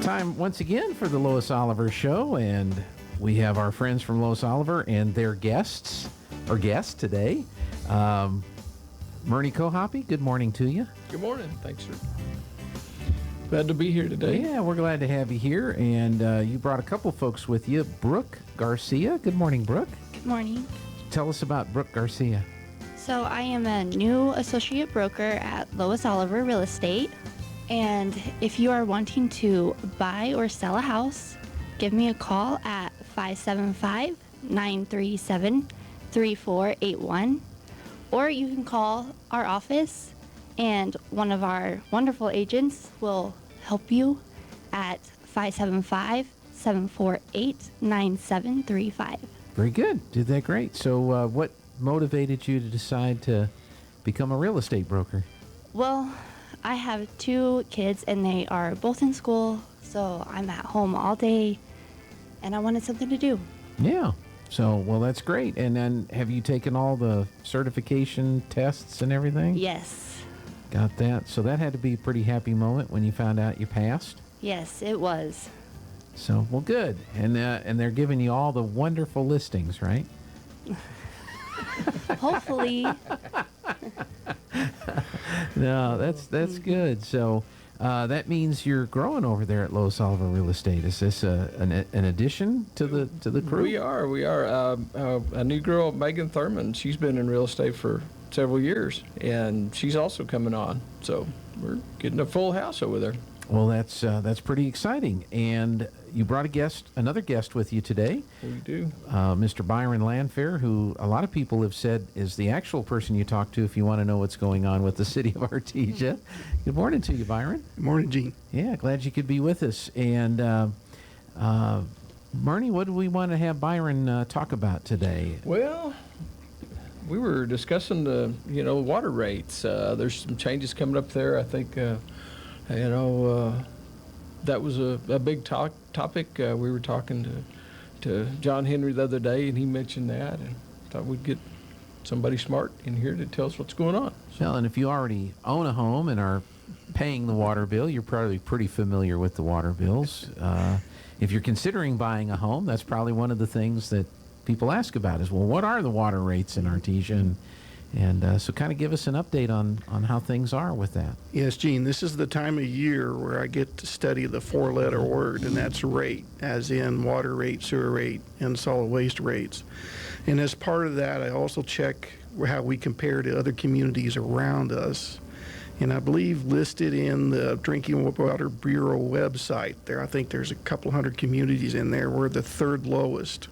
Time once again for the Lois Oliver Show, and we have our friends from Lois Oliver and their guest today. Murnie Cauhape, good morning to you. Good morning. Thanks, sir. Glad to be here today. Yeah, we're glad to have you here, and you brought a couple folks with you. Brooke Garcia. Good morning, Brooke. Good morning. Tell us about Brooke Garcia. So I am a new associate broker at Lois Oliver Real Estate, and if you are wanting to buy or sell a house, give me a call at 575-937-3481, or you can call our office and one of our wonderful agents will help you at 575-748-9735. Very good. Did that great. So what motivated you to decide to become a real estate broker? Well, I have two kids and they are both in school, so I'm at home all day and I wanted something to do. Yeah. So, well, that's great. And then have you taken all the certification tests and everything? Yes. Got that. So that had to be a pretty happy moment when you found out you passed? Yes, it was. So, well, good. And they're giving you all the wonderful listings, right? Hopefully. No, that's good. So that means you're growing over there at Lois Oliver Real Estate. Is this an addition to the crew? We are. A new girl, Megan Thurman, she's been in real estate for several years, and she's also coming on. So we're getting a full house over there. Well, that's pretty exciting. And you brought another guest with you today. We do. Mr. Byron Landfair, who a lot of people have said is the actual person you talk to if you want to know what's going on with the city of Artesia. Good morning to you, Byron. Good morning, Gene. Yeah, glad you could be with us. And Murnie, what do we want to have Byron talk about today? Well, we were discussing the water rates. There's some changes coming up there. I think that was a big topic. We were talking to John Henry the other day, and he mentioned that, and thought we'd get somebody smart in here to tell us what's going on. Well, and if you already own a home and are paying the water bill, you're probably pretty familiar with the water bills. If you're considering buying a home, that's probably one of the things that people ask about is, well, what are the water rates in Artesia? And so kind of give us an update on how things are with that. Yes, Gene, this is the time of year where I get to study the four-letter word, and that's rate, as in water rate, sewer rate, and solid waste rates. And as part of that, I also check how we compare to other communities around us. And I believe listed in the Drinking Water Bureau website there, I think there's a couple hundred communities in there. We're the third lowest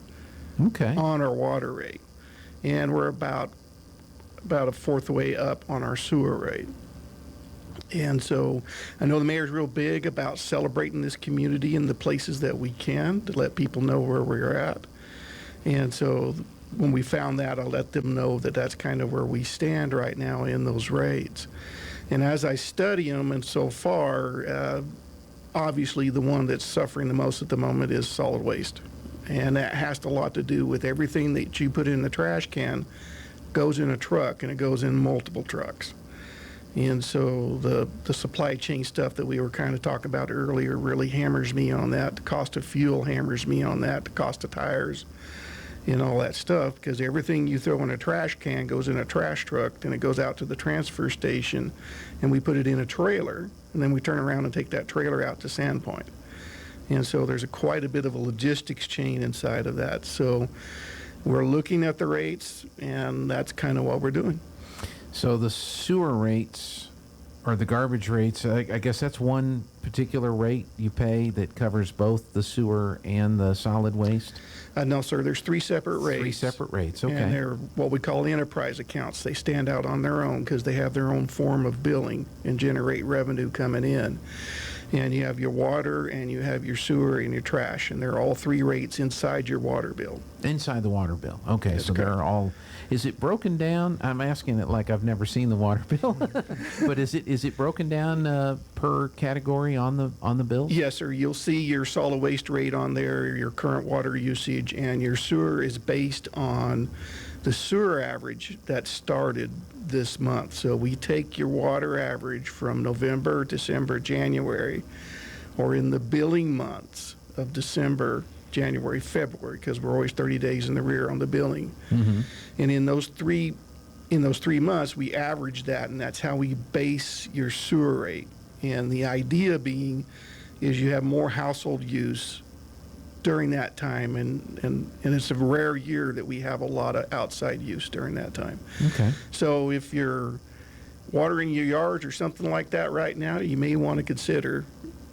on our water rate. And we're about a fourth way up on our sewer rate. And so I know the mayor's real big about celebrating this community in the places that we can to let people know where we're at. And so when we found that, I'll let them know that that's kind of where we stand right now in those rates. And as I study them, and so far, obviously the one that's suffering the most at the moment is solid waste. And that has a lot to do with everything that you put in the trash can goes in a truck, and it goes in multiple trucks. And so the supply chain stuff that we were kind of talking about earlier really hammers me on that. The cost of fuel hammers me on that, the cost of tires and all that stuff, because everything you throw in a trash can goes in a trash truck, then it goes out to the transfer station, and we put it in a trailer, and then we turn around and take that trailer out to Sandpoint. And so there's quite a bit of a logistics chain inside of that. So we're looking at the rates, and that's kind of what we're doing. So the sewer rates, or the garbage rates, I guess that's one particular rate you pay that covers both the sewer and the solid waste? No, sir. There's three separate rates. Three separate rates, okay. And they're what we call enterprise accounts. They stand out on their own because they have their own form of billing and generate revenue coming in. And you have your water, and you have your sewer, and your trash, and they're all three rates inside your water bill. Inside the water bill. Okay, That's so correct. they're all. Is it broken down? I'm asking it like I've never seen the water bill, but is it broken down per category on the bill? Yes, sir. You'll see your solid waste rate on there, your current water usage, and your sewer is based on the sewer average that started this month. So we take your water average from November, December, January. or in the billing months of December, January, February, because we're always 30 days in the rear on the billing. And in those three months, we average that, and that's how we base your sewer rate. And the idea being is you have more household use during that time, and it's a rare year that we have a lot of outside use during that time. Okay. So if you're watering your yards or something like that right now, you may want to consider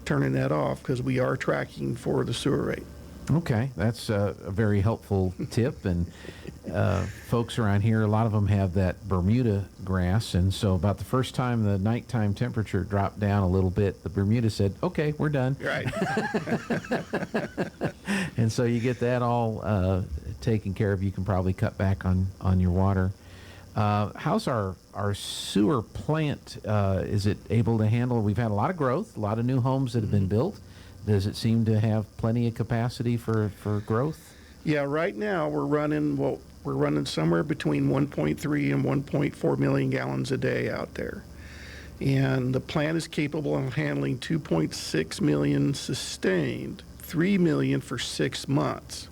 turning that off, because we are tracking for the sewer rate. Okay, that's a very helpful tip. And folks around here, a lot of them have that Bermuda grass, and so about the first time the nighttime temperature dropped down a little bit, the Bermuda said, "Okay, we're done." Right. And so you get that all taken care of. You can probably cut back on your water. How's our sewer plant? Is it able to handle? We've had a lot of growth, a lot of new homes that have been built. Does it seem to have plenty of capacity for growth? Yeah, right now we're running somewhere between 1.3 and 1.4 million gallons a day out there. And the plant is capable of handling 2.6 million sustained, 3 million for 6 months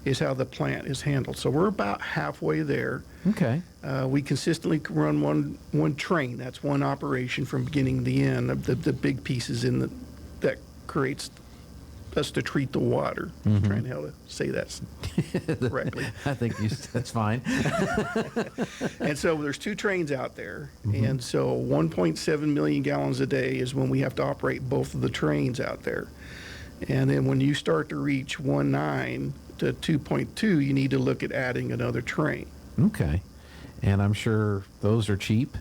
is how the plant is handled. So we're about halfway there. Okay. We consistently run one train. That's one operation from beginning to end. The big pieces that creates us to treat the water. I'm trying to help say that correctly. I think that's fine. And so there's 2 trains out there. And so 1.7 million gallons a day is when we have to operate both of the trains out there. And then when you start to reach 1.9 to 2.2, you need to look at adding another train. Okay. And I'm sure those are cheap.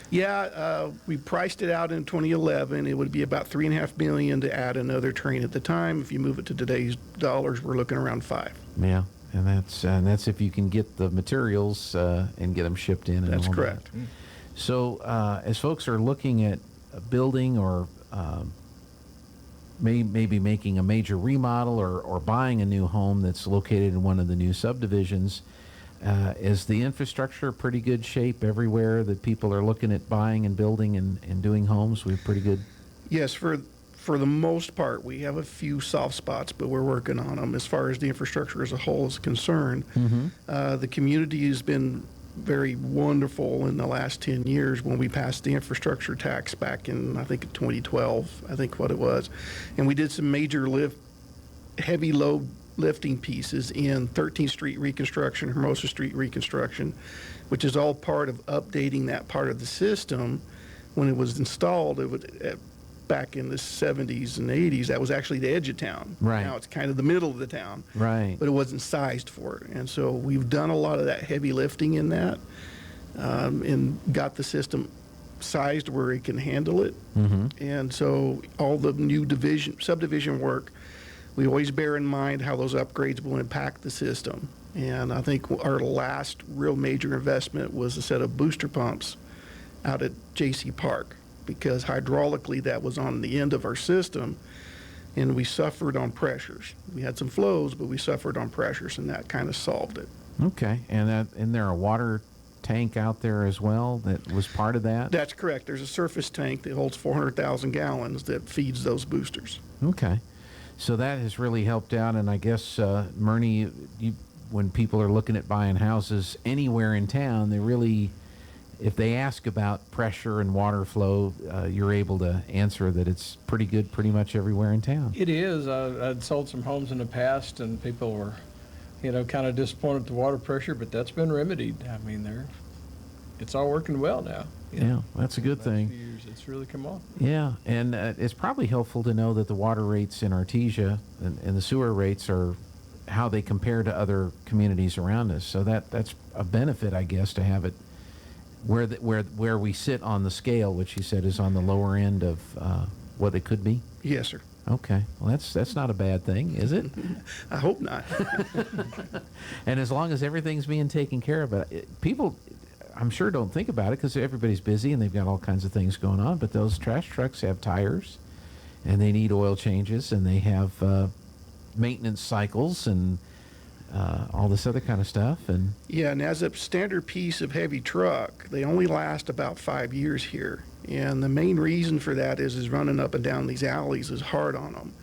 Yeah, we priced it out in 2011. It would be about $3.5 million to add another train at the time. If you move it to today's dollars, we're looking around $5 million. Yeah, and that's if you can get the materials and get them shipped in. And That's all correct. That. So as folks are looking at building or maybe making a major remodel or buying a new home that's located in one of the new subdivisions, is the infrastructure pretty good shape everywhere that people are looking at buying and building and doing homes? We're pretty good. Yes, for the most part, we have a few soft spots, but we're working on them as far as the infrastructure as a whole is concerned. The community has been very wonderful in the last 10 years when we passed the infrastructure tax back in, I think, 2012, I think what it was. And we did some major heavy load lifting pieces in 13th Street reconstruction, Hermosa Street reconstruction, which is all part of updating that part of the system. When it was installed, it would, back in the 70s and 80s, that was actually the edge of town. Right. Now it's kind of the middle of the town. Right. But it wasn't sized for it. And so we've done a lot of that heavy lifting in that and got the system sized where it can handle it. And so all the new subdivision work, we always bear in mind how those upgrades will impact the system. And I think our last real major investment was a set of booster pumps out at J.C. Park, because hydraulically that was on the end of our system, and we suffered on pressures. We had some flows, but we suffered on pressures, and that kind of solved it. Okay. And there a water tank out there as well that was part of that? That's correct. There's a surface tank that holds 400,000 gallons that feeds those boosters. Okay. So that has really helped out, and I guess, Murnie, when people are looking at buying houses anywhere in town, they really, if they ask about pressure and water flow, you're able to answer that it's pretty good pretty much everywhere in town. It is. I'd sold some homes in the past, and people were, kind of disappointed at the water pressure, but that's been remedied. I mean, it's all working well now. Yeah, that's a good thing. Few years, it's really come on. Yeah, and it's probably helpful to know that the water rates in Artesia and the sewer rates are how they compare to other communities around us. So that's a benefit, I guess, to have it where we sit on the scale, which you said is on the lower end of what it could be. Yes, sir. Okay, well that's not a bad thing, is it? I hope not. And as long as everything's being taken care of, people, I'm sure, don't think about it because everybody's busy and they've got all kinds of things going on. But those trash trucks have tires, and they need oil changes, and they have maintenance cycles and all this other kind of stuff. And Yeah, and as a standard piece of heavy truck, they only last about 5 years here. And the main reason for that is running up and down these alleys is hard on them.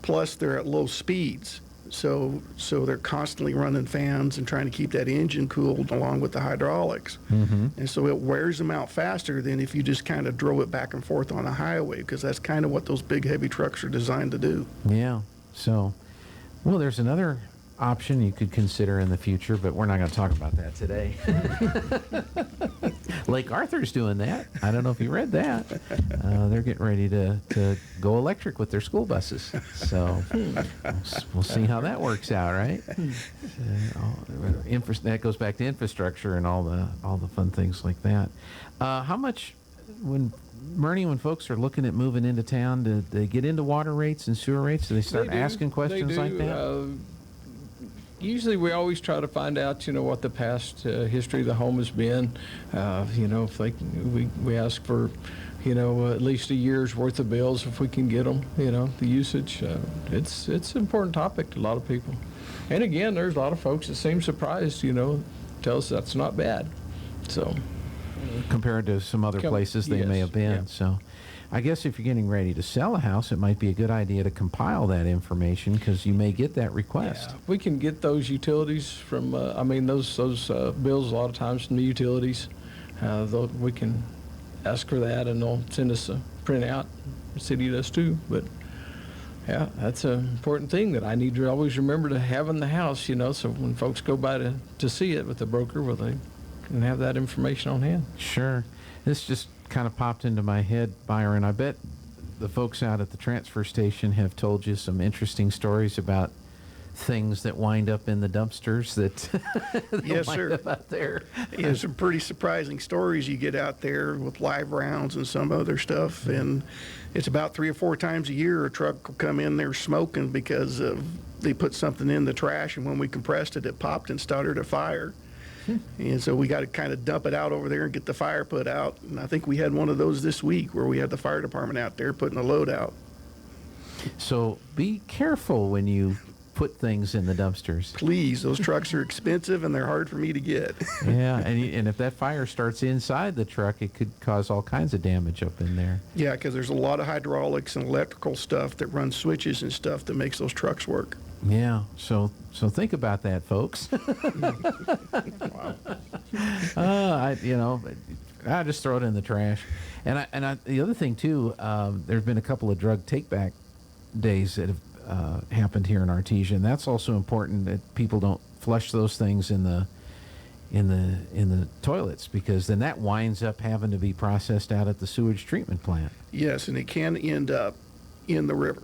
Plus, they're at low speeds. So they're constantly running fans and trying to keep that engine cooled along with the hydraulics. And so it wears them out faster than if you just kind of drove it back and forth on a highway, because that's kind of what those big heavy trucks are designed to do. Yeah. So, well, there's another option you could consider in the future, but we're not going to talk about that today. Lake Arthur's doing that. I don't know if you read that. They're getting ready to go electric with their school buses. So we'll see how that works out, right? That goes back to infrastructure and all the fun things like that. How much, when folks are looking at moving into town, do they get into water rates and sewer rates? Do they start asking questions like that? Usually we always try to find out, what the past history of the home has been. If we ask for, at least a year's worth of bills if we can get them, the usage. It's an important topic to a lot of people. And again, there's a lot of folks that seem surprised, tell us that's not bad. So compared to some other places they may have been. Yeah. So I guess if you're getting ready to sell a house, it might be a good idea to compile that information, because you may get that request. Yeah, we can get those utilities from, those bills a lot of times from the utilities. We can ask for that, and they'll send us a printout. The city does too, but yeah, that's an important thing that I need to always remember to have in the house, so when folks go by to see it with the broker, well, they can have that information on hand. Sure. This just kind of popped into my head, Byron. I bet the folks out at the transfer station have told you some interesting stories about things that wind up in the dumpsters that yes, wind sir. up out there. Yeah, some pretty surprising stories you get out there with live rounds and some other stuff. And it's about 3 or 4 times a year a truck will come in there smoking because they put something in the trash, and when we compressed it, it popped and started a fire. And so we got to kind of dump it out over there and get the fire put out. And I think we had one of those this week where we had the fire department out there putting a load out. So be careful when you put things in the dumpsters. Please, those trucks are expensive and they're hard for me to get. Yeah, and if that fire starts inside the truck, it could cause all kinds of damage up in there. Yeah, because there's a lot of hydraulics and electrical stuff that runs switches and stuff that makes those trucks work. Yeah, so think about that, folks. Wow. I just throw it in the trash. And the other thing too, there's been a couple of drug take-back days that have happened here in Artesia, and that's also important that people don't flush those things in the toilets, because then that winds up having to be processed out at the sewage treatment plant. Yes, and it can end up in the river,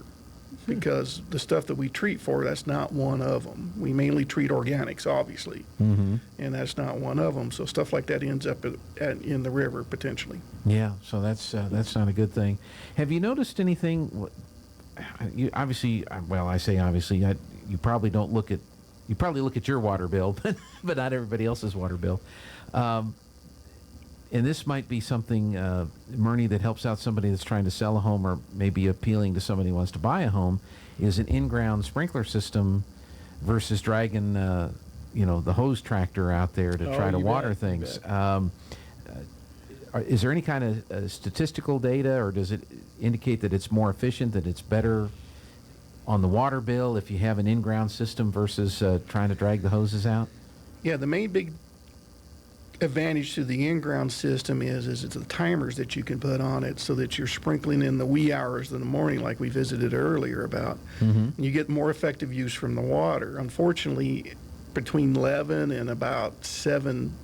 because the stuff that we treat for, that's not one of them. We mainly treat organics, obviously, and that's not one of them. So stuff like that ends up in the river potentially. Yeah, so that's not a good thing. Have you noticed anything? You obviously, well, I say obviously, you probably don't look at. You probably look at your water bill, but not everybody else's water bill. And this might be something, Murnie, that helps out somebody that's trying to sell a home, or maybe appealing to somebody who wants to buy a home, is an in-ground sprinkler system versus dragging, the hose tractor out there to try to water things. Is there any kind of statistical data, or does it indicate that it's more efficient, that it's better on the water bill if you have an in-ground system versus trying to drag the hoses out? Yeah, the main big advantage to the in-ground system is it's the timers that you can put on it, so that you're sprinkling in the wee hours of the morning, like we visited earlier about. You get more effective use from the water. Unfortunately, between 11 and about 7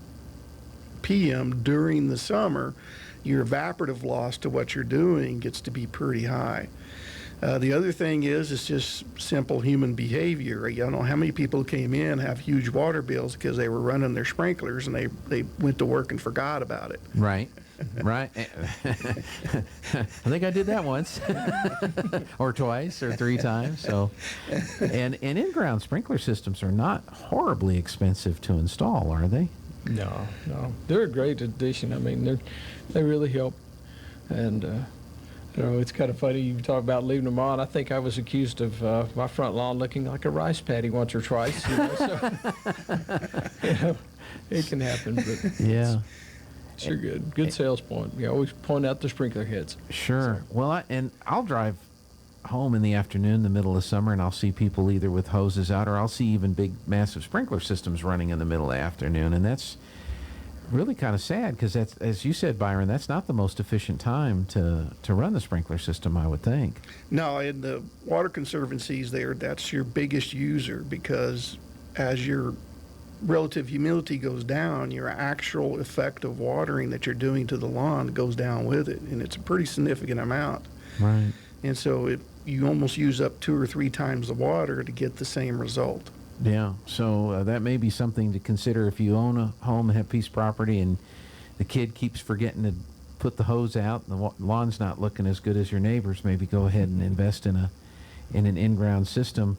p.m. during the summer, your evaporative loss to what you're doing gets to be pretty high. The other thing is, it's just simple human behavior. I don't know how many people came in have huge water bills because they were running their sprinklers and they went to work and forgot about it. Right. I think I did that once, or twice, or 3 times. So, and in-ground sprinkler systems are not horribly expensive to install, are they? No, they're a great addition. I mean, they really help, and. It's kind of funny you talk about leaving them on. I think I was accused of my front lawn looking like a rice paddy once or twice. So, it can happen. But yeah. Sure, good sales point. You always point out the sprinkler heads. Sure. Well, I'll drive home in the afternoon, in the middle of summer, and I'll see people either with hoses out, or I'll see even big, massive sprinkler systems running in the middle of the afternoon, and that's really kind of sad because that's, as you said, Byron, that's not the most efficient time to run the sprinkler system, I would think. No, in the water conservancies there, that's your biggest user, because as your relative humidity goes down, your actual effect of watering that you're doing to the lawn goes down with it, and it's a pretty significant amount. Right. And so you almost use up 2 or 3 times the water to get the same result. Yeah, so that may be something to consider if you own a home and have piece of property and the kid keeps forgetting to put the hose out and the lawn's not looking as good as your neighbor's. Maybe go ahead and invest in an in-ground system.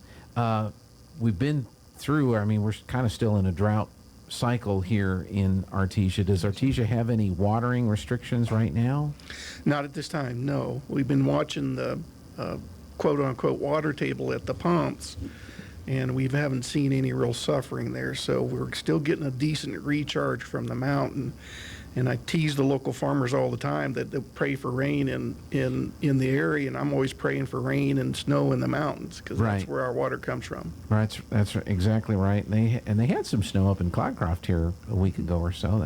We've been through, I mean, we're kind of still in a drought cycle here in Artesia. Does Artesia have any watering restrictions right now? Not at this time, no. We've been watching the quote-unquote water table at the pumps, and we haven't seen any real suffering there. So we're still getting a decent recharge from the mountain. And I tease the local farmers all the time that they pray for rain in the area, and I'm always praying for rain and snow in the mountains, because Right. that's where our water comes from. Right, that's exactly right. And they had some snow up in Clodcroft here a week ago or so.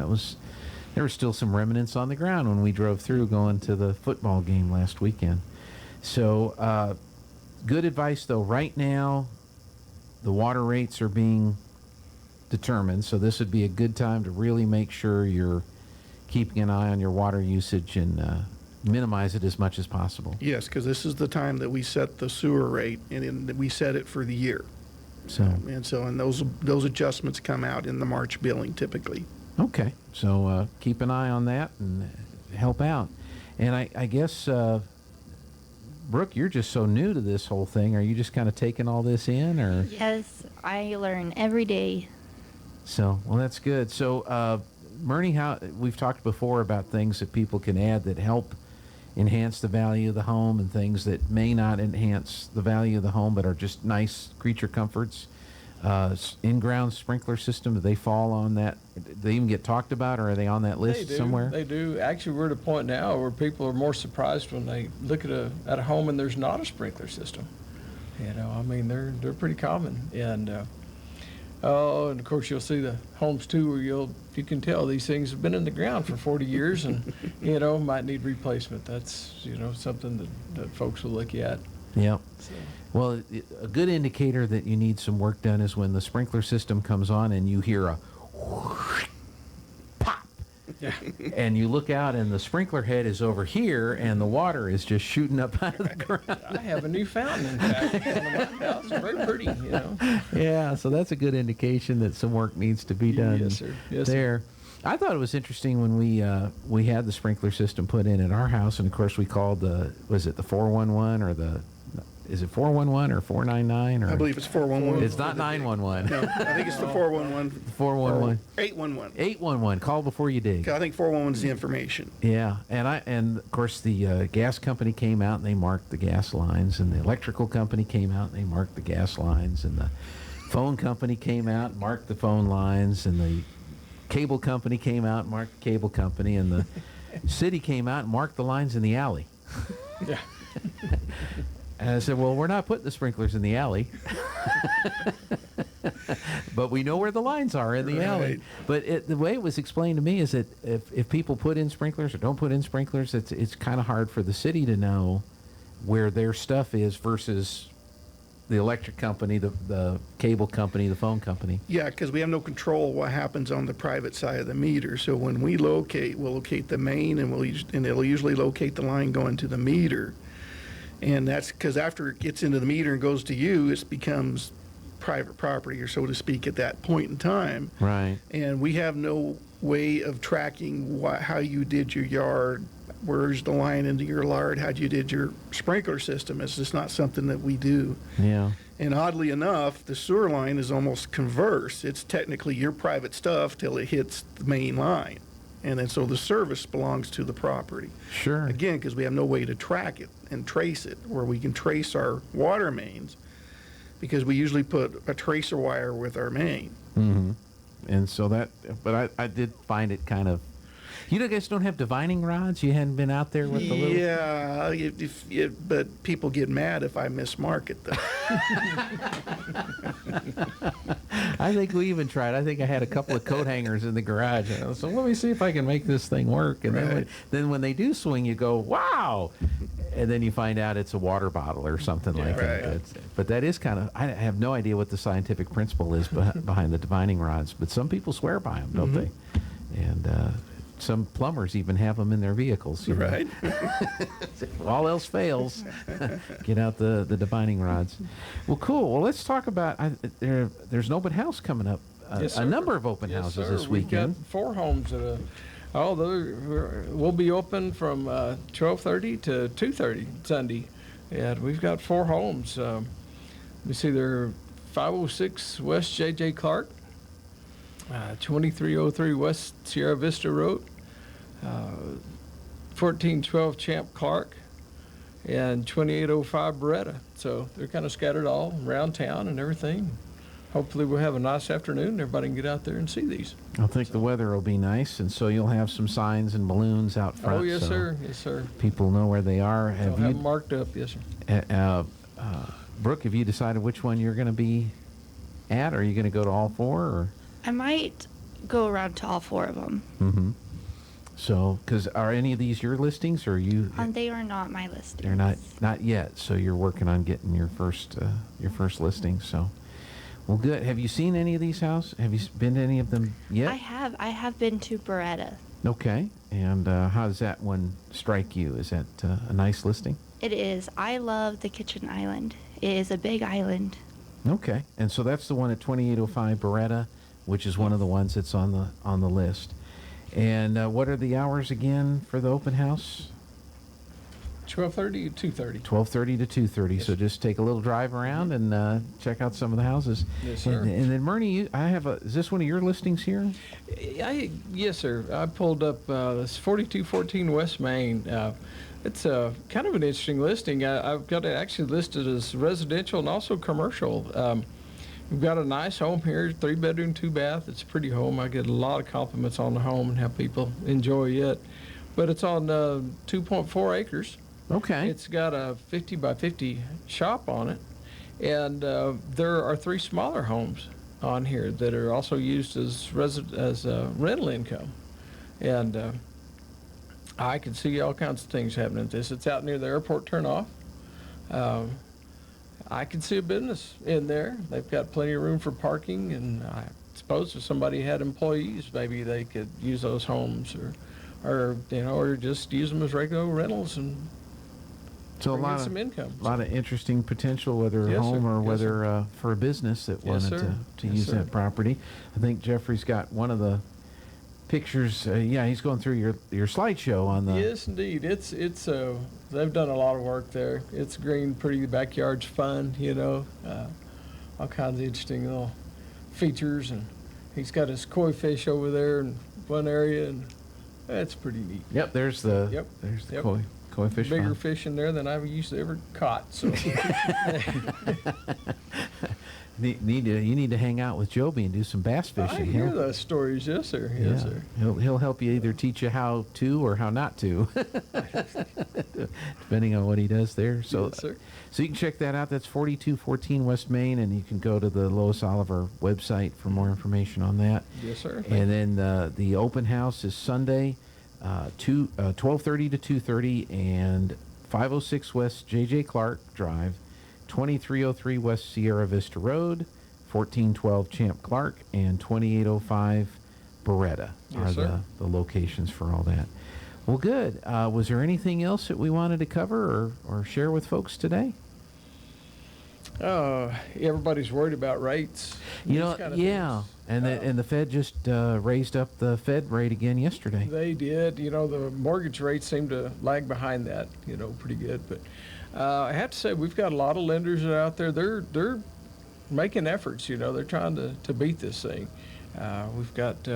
There were still some remnants on the ground when we drove through going to the football game last weekend. So good advice, though. Right now, the water rates are being determined, so this would be a good time to really make sure you're keeping an eye on your water usage and minimize it as much as possible. Yes, because this is the time that we set the sewer rate, and we set it for the year. So, And those adjustments come out in the March billing typically. okay, so keep an eye on that and help out. And I guess, Brooke, you're just so new to this whole thing. Are you just kind of taking all this in, or? Yes, I learn every day. So, well, that's good. So, Murnie, we've talked before about things that people can add that help enhance the value of the home, and things that may not enhance the value of the home but are just nice creature comforts. In-ground sprinkler system, do they fall on that? Do they even get talked about, or are they on that list somewhere? They do. Actually, we're at a point now where people are more surprised when they look at a home and there's not a sprinkler system. You know, I mean, they're pretty common. And and of course you'll see the homes too where you can tell these things have been in the ground for 40 years and might need replacement. That's something that folks will look at. Yep. So. Well, a good indicator that you need some work done is when the sprinkler system comes on and you hear a whoosh, pop. Yeah. And you look out and the sprinkler head is over here and the water is just shooting up out of the ground. I have a new fountain, in fact, in front of my house. It's very pretty, Yeah, so that's a good indication that some work needs to be done. Yes, sir. Yes, there. I thought it was interesting when we had the sprinkler system put in at our house, and of course we called was it the 411 or is it 411 or 499 or? I believe it's 411. It's not 911. No, I think it's the 411. 411. 811. 811. Call before you dig. I think 411 is the information. Yeah, and of course the gas company came out and they marked the gas lines, and the electrical company came out and they marked the gas lines, and the phone company came out and marked the phone lines, and the cable company came out and marked the cable company, and the city came out and marked the lines in the alley. Yeah. And I said, well, we're not putting the sprinklers in the alley. But we know where the lines are in the alley. But the way it was explained to me is that if people put in sprinklers or don't put in sprinklers, it's kind of hard for the city to know where their stuff is versus the electric company, the cable company, the phone company. Yeah, because we have no control what happens on the private side of the meter. So when we we'll locate the main, and it'll usually locate the line going to the meter. And that's because after it gets into the meter and goes to you, it becomes private property, or so to speak, at that point in time. Right. And we have no way of tracking how you did your yard, where's the line into your yard, how you did your sprinkler system. It's just not something that we do. Yeah. And oddly enough, the sewer line is almost converse. It's technically your private stuff till it hits the main line. And then so the service belongs to the property. Sure. Again, because we have no way to track it and trace it, where we can trace our water mains, because we usually put a tracer wire with our main. Mm-hmm. And so but I did find it kind of You guys don't have divining rods? You hadn't been out there with the little... Yeah, but people get mad if I mismark it, though. I think we even tried. I think I had a couple of coat hangers in the garage. So let me see if I can make this thing work. And then when they do swing, you go, wow! And then you find out it's a water bottle or something like that. But that is kind of, I have no idea what the scientific principle is behind the divining rods, but some people swear by them, don't they? And some plumbers even have them in their vehicles. Right. If all else fails, get out the divining rods. Well, cool. Well, let's talk about, there's an open house coming up, Yes, a sir. number of open houses this weekend. We've got 4 homes that we'll be open from 12:30 to 2:30 Sunday, and we've got 4 homes. We see they're 506 West J.J. Clark, 2303 West Sierra Vista Road, 1412 Champ Clark, and 2805 Beretta. So they're kind of scattered all around town and everything. Hopefully we'll have a nice afternoon. Everybody can get out there and see these. I think the weather will be nice, and so you'll have some signs and balloons out front. Oh, yes, so sir. Yes, sir. people know where they are. They'll have them marked up. Yes, sir. Brooke, have you decided which one you're going to be at? Are you going to go to all 4? Or? I might go around to all 4 of them. Mm-hmm. So, because are any of these your listings, or are you? They are not my listings. They're not yet. So you're working on getting your first listing. So, well, good. Have you seen any of these houses? Have you been to any of them yet? I have been to Beretta. Okay. And how does that one strike you? Is that a nice listing? It is. I love the kitchen island. It is a big island. Okay. And so that's the one at 2805 Beretta, which is one of the ones that's on the list. And what are the hours again for the open house? 12:30 to 2:30. 12:30 to 2:30. Yes. So just take a little drive around and check out some of the houses. Yes, sir. And then Murnie, is this one of your listings here? Yes, sir. I pulled up this 4214 West Main. It's kind of an interesting listing. I've got it actually listed as residential and also commercial. We've got a nice home here, 3-bedroom, 2-bath. It's a pretty home. I get a lot of compliments on the home and how people enjoy it. But it's on 2.4 acres. Okay. It's got a 50 by 50 shop on it. And there are 3 smaller homes on here that are also used as rental income. And I can see all kinds of things happening at this. It's out near the airport turnoff. I can see a business in there. They've got plenty of room for parking, and I suppose if somebody had employees, maybe they could use those homes, or just use them as regular rentals and So bring in some income. A lot of interesting potential, whether Yes, home sir. or Yes, whether for a business that Yes, wanted sir. to Yes, use sir. that property. I think Jeffrey's got one of the pictures. He's going through your slideshow on the. Yes, indeed. It's they've done a lot of work there. It's green, pretty. The backyard's fun, all kinds of interesting little features, and he's got his koi fish over there in one area, and that's pretty neat. Yep, there's the Yep. koi fish Bigger farm. fish in there than I've usually ever caught. So You need to hang out with Joby and do some bass I fishing. hear those stories. Yes, sir. Yes, sir. He'll help you either teach you how to or how not to, depending on what he does there. So, Yes, sir. So you can check that out. That's 4214 West Main, and you can go to the Lois Oliver website for more information on that. Yes, sir. And then the open house is Sunday, 12:30 to 2:30, and 506 West J.J. Clark Drive, 2303 West Sierra Vista Road, 1412 Champ Clark, and 2805 Beretta Yes, are sir. the locations for all that. Well, good. Was there anything else that we wanted to cover or share with folks today? Everybody's worried about rates. You These know, kind of yeah. things. And the Fed just raised up the Fed rate again yesterday. They did. The mortgage rates seem to lag behind that, pretty good. But I have to say, we've got a lot of lenders that are out there. They're making efforts. They're trying to beat this thing. We've got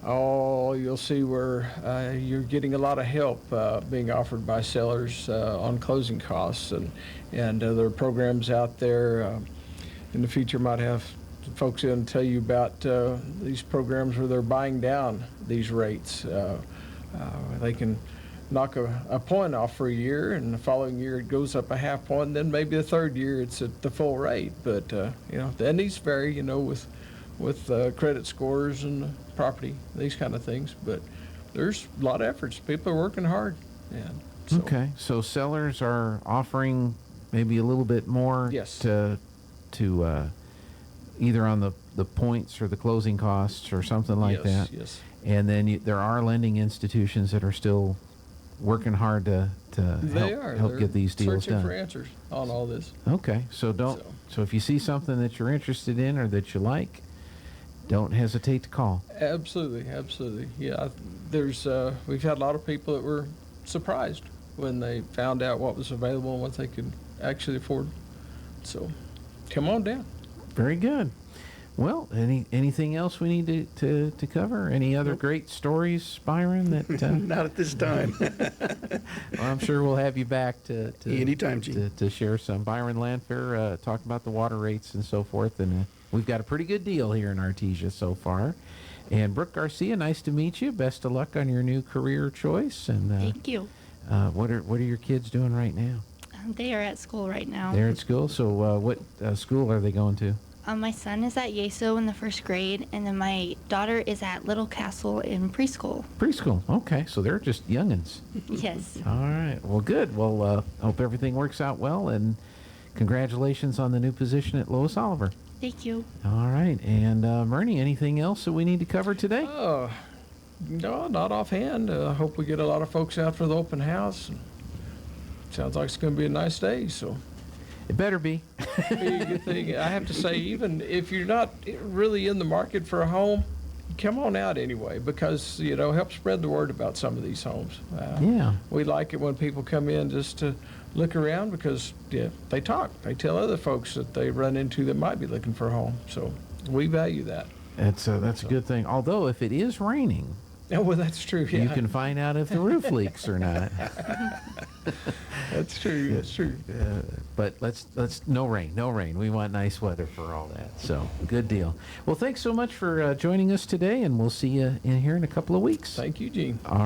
you'll see where you're getting a lot of help being offered by sellers on closing costs, and there are programs out there in the future might have folks in tell you about these programs where they're buying down these rates. They can knock a point off for a year, and the following year it goes up a half point, and then maybe the third year it's at the full rate. But and these vary, with credit scores and property, these kind of things. But there's a lot of efforts. People are working hard. And so, Okay, so sellers are offering maybe a little bit more Yes. to either on the points or the closing costs or something like yes, that. Yes. And then there are lending institutions that are still working hard to They help, are. help They're get these deals searching for done. answers on all this. Okay, so if you see something that you're interested in or that you like, don't hesitate to call. Absolutely, absolutely. Yeah, we've had a lot of people that were surprised when they found out what was available and what they could actually afford. So, come on down. Very good. Well, anything else we need to cover? Any other great stories, Byron? That Not at this time. well, I'm sure we'll have you back to Anytime, Gene. to share some. Byron Landfair, talk about the water rates and so forth, and we've got a pretty good deal here in Artesia so far. And Brooke Garcia, nice to meet you. Best of luck on your new career choice. And Thank you. what are your kids doing right now? They are at school right now. They're at school. So what school are they going to? My son is at Yeso in the 1st grade, and then my daughter is at Little Castle in preschool. Preschool. Okay, so they're just youngins. Yes. All right. Well, good. Well, hope everything works out well, and congratulations on the new position at Lois Oliver. Thank you. All right. And Murnie, anything else that we need to cover today? No, not offhand. I hope we get a lot of folks out for the open house. Sounds like it's going to be a nice day, so It better be. be a good thing. I have to say, even if you're not really in the market for a home, come on out anyway, because help spread the word about some of these homes. Yeah. We like it when people come in just to look around, because they talk. They tell other folks that they run into that might be looking for a home. So we value that. That's a good thing. Although if it is raining, Oh, well, that's true. Yeah, you can find out if the roof leaks or not. that's true. That's true. But let's no rain. We want nice weather for all that. So good deal. Well, thanks so much for joining us today, and we'll see you in here in a couple of weeks. Thank you, Gene. All right.